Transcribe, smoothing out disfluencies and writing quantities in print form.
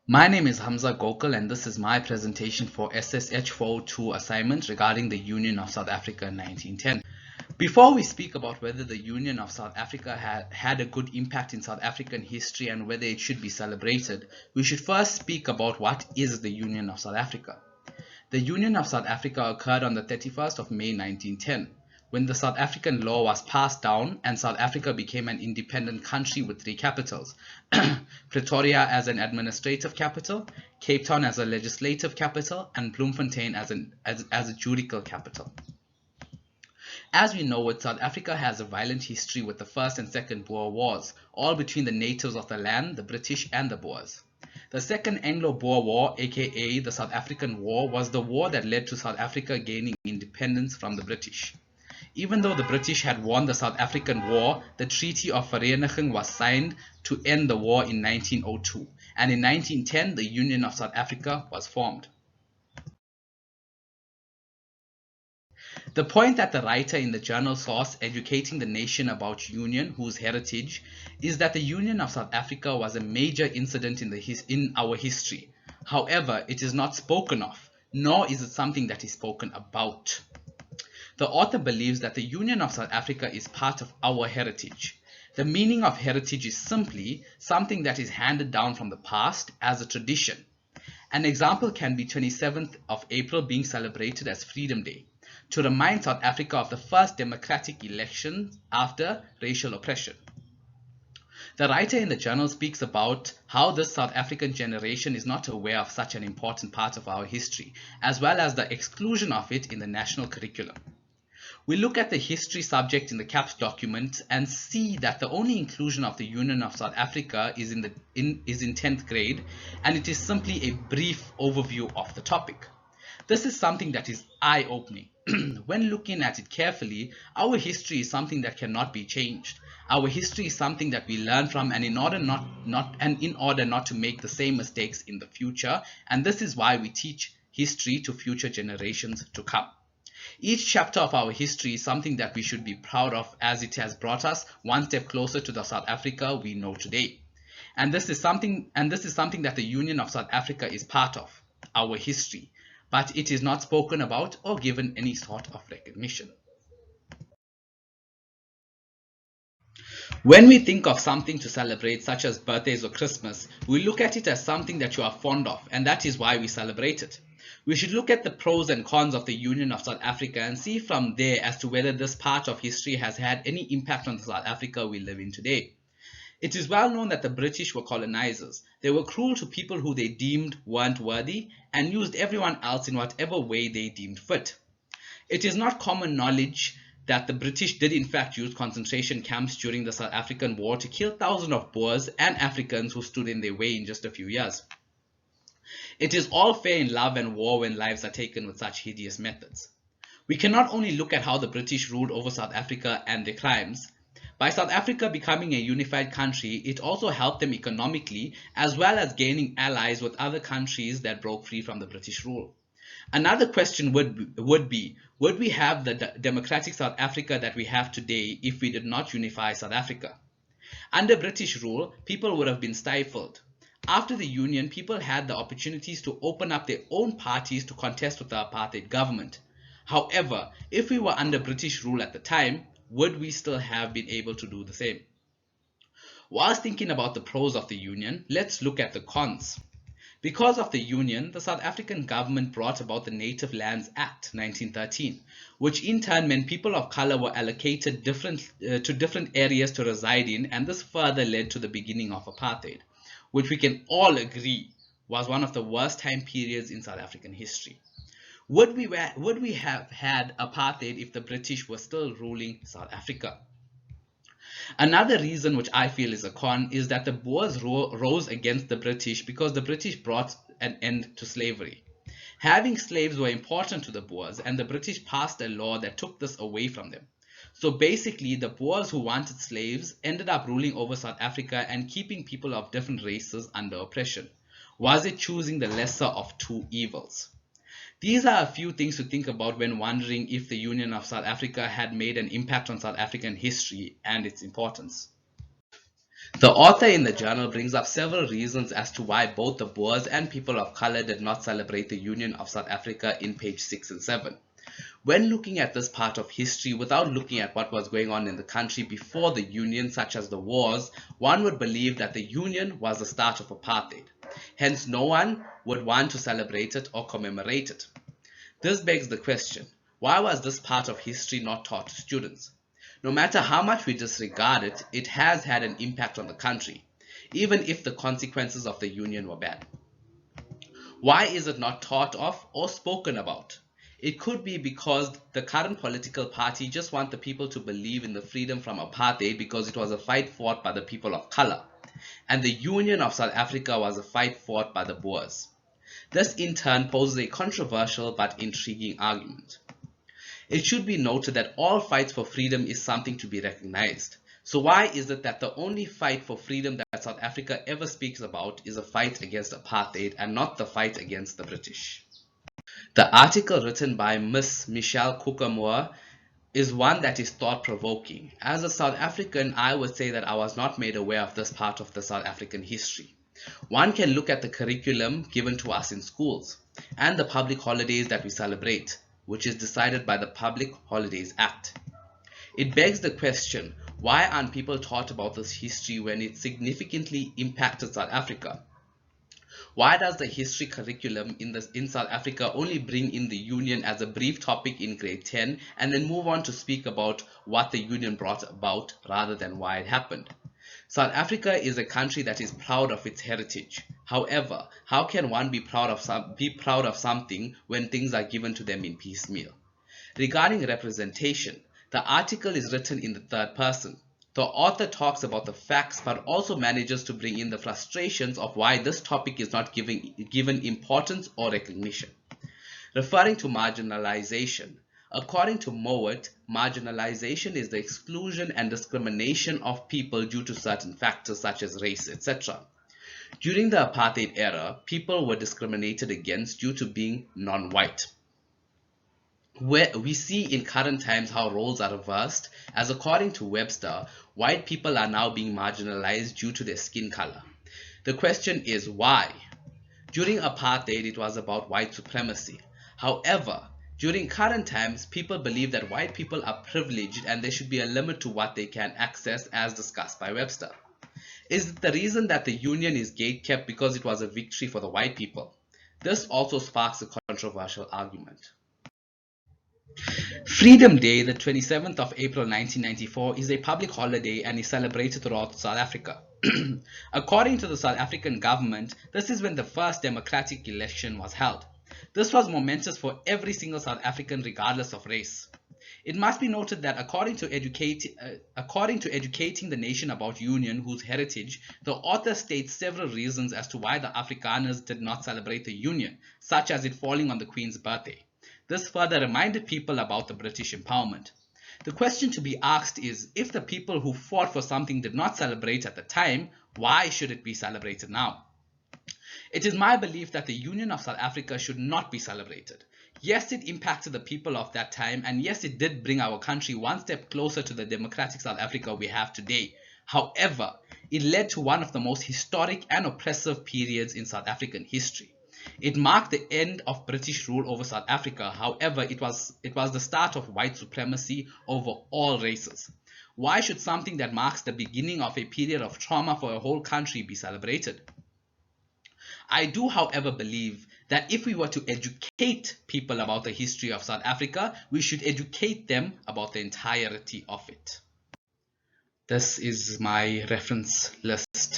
My name is Hamza Gokul and this is my presentation for SSH 402 assignment regarding the Union of South Africa in 1910. Before we speak about whether the Union of South Africa had a good impact in South African history and whether it should be celebrated, we should first speak about what is the Union of South Africa. The Union of South Africa occurred on the 31st of May 1910, when the South African law was passed down and South Africa became an independent country with three capitals, Pretoria as an administrative capital, Cape Town as a legislative capital, and Bloemfontein as a judicial capital. As we know it, South Africa has a violent history with the First and Second Boer Wars, all between the natives of the land, the British and the Boers. The Second Anglo-Boer War, aka the South African War, was the war that led to South Africa gaining independence from the British. Even though the British had won the South African War, the Treaty of Vereniging was signed to end the war in 1902, and in 1910 the Union of South Africa was formed. The point that the writer in the journal source Educating the Nation about Union, whose heritage, is that the Union of South Africa was a major incident in our history. However, it is not spoken of, nor is it something that is spoken about. The author believes that the Union of South Africa is part of our heritage. The meaning of heritage is simply something that is handed down from the past as a tradition. An example can be 27th of April being celebrated as Freedom Day, to remind South Africa of the first democratic election after racial oppression. The writer in the journal speaks about how this South African generation is not aware of such an important part of our history, as well as the exclusion of it in the national curriculum. We look at the history subject in the CAPS document and see that the only inclusion of the Union of South Africa is in 10th grade, and it is simply a brief overview of the topic. This is something that is eye-opening. When looking at it carefully, our history is something that cannot be changed. Our history is something that we learn from, and in order not to make the same mistakes in the future, and this is why we teach history to future generations to come. Each chapter of our history is something that we should be proud of, as it has brought us one step closer to the South Africa we know today. And this is something that the Union of South Africa is part of, our history, but it is not spoken about or given any sort of recognition. When we think of something to celebrate, such as birthdays or Christmas, we look at it as something that you are fond of, and that is why we celebrate it. We should look at the pros and cons of the Union of South Africa and see from there as to whether this part of history has had any impact on the South Africa we live in today. It is well known that the British were colonizers. They were cruel to people who they deemed weren't worthy and used everyone else in whatever way they deemed fit. It is not common knowledge that the British did in fact use concentration camps during the South African War to kill thousands of Boers and Africans who stood in their way in just a few years. It is all fair in love and war when lives are taken with such hideous methods. We can not only look at how the British ruled over South Africa and their crimes. By South Africa becoming a unified country, it also helped them economically, as well as gaining allies with other countries that broke free from the British rule. Another question would we have the democratic South Africa that we have today if we did not unify South Africa? Under British rule, people would have been stifled. After the Union, people had the opportunities to open up their own parties to contest with the apartheid government. However, if we were under British rule at the time, would we still have been able to do the same? Whilst thinking about the pros of the Union, let's look at the cons. Because of the Union, the South African government brought about the Native Lands Act 1913, which in turn meant people of color were allocated to different areas to reside in, and this further led to the beginning of apartheid, which we can all agree was one of the worst time periods in South African history. Would we have had apartheid if the British were still ruling South Africa? Another reason which I feel is a con is that the Boers rose against the British because the British brought an end to slavery. Having slaves were important to the Boers, and the British passed a law that took this away from them. So basically, the Boers who wanted slaves ended up ruling over South Africa and keeping people of different races under oppression. Was it choosing the lesser of two evils? These are a few things to think about when wondering if the Union of South Africa had made an impact on South African history and its importance. The author in the journal brings up several reasons as to why both the Boers and people of color did not celebrate the Union of South Africa in page 6 and 7. When looking at this part of history without looking at what was going on in the country before the Union, such as the wars, one would believe that the Union was the start of apartheid. Hence, no one would want to celebrate it or commemorate it. This begs the question, why was this part of history not taught to students? No matter how much we disregard it, it has had an impact on the country, even if the consequences of the Union were bad. Why is it not thought of or spoken about? It could be because the current political party just want the people to believe in the freedom from apartheid because it was a fight fought by the people of color, and the Union of South Africa was a fight fought by the Boers. This in turn poses a controversial but intriguing argument. It should be noted that all fights for freedom is something to be recognized. So why is it that the only fight for freedom that South Africa ever speaks about is a fight against apartheid and not the fight against the British? The article written by Miss Michelle Kookamoor is one that is thought-provoking. As a South African, I would say that I was not made aware of this part of the South African history. One can look at the curriculum given to us in schools and the public holidays that we celebrate, which is decided by the Public Holidays Act. It begs the question, why aren't people taught about this history when it significantly impacted South Africa? Why does the history curriculum in South Africa only bring in the Union as a brief topic in grade 10 and then move on to speak about what the Union brought about rather than why it happened? South Africa is a country that is proud of its heritage. However, how can one be proud of something when things are given to them in piecemeal? Regarding representation, the article is written in the third person. The author talks about the facts but also manages to bring in the frustrations of why this topic is not given importance or recognition. Referring to marginalization, according to Mowat, marginalization is the exclusion and discrimination of people due to certain factors such as race, etc. During the apartheid era, people were discriminated against due to being non-white. We see in current times how roles are reversed, as according to Webster, white people are now being marginalized due to their skin color. The question is why? During apartheid, it was about white supremacy. However, during current times, people believe that white people are privileged and there should be a limit to what they can access, as discussed by Webster. Is it the reason that the Union is gatekept because it was a victory for the white people? This also sparks a controversial argument. Freedom Day, the 27th of April 1994, is a public holiday and is celebrated throughout South Africa. According to the South African government, this is when the first democratic election was held. This was momentous for every single South African regardless of race. It must be noted that according to Educating the Nation About Union, whose heritage, the author states several reasons as to why the Afrikaners did not celebrate the Union, such as it falling on the Queen's birthday. This further reminded people about the British empowerment. The question to be asked is, if the people who fought for something did not celebrate at the time, why should it be celebrated now? It is my belief that the Union of South Africa should not be celebrated. Yes, it impacted the people of that time, and yes, it did bring our country one step closer to the democratic South Africa we have today. However, it led to one of the most historic and oppressive periods in South African history. It marked the end of British rule over South Africa. However, it was the start of white supremacy over all races. Why should something that marks the beginning of a period of trauma for a whole country be celebrated? I do, however, believe that if we were to educate people about the history of South Africa, we should educate them about the entirety of it. This is my reference list.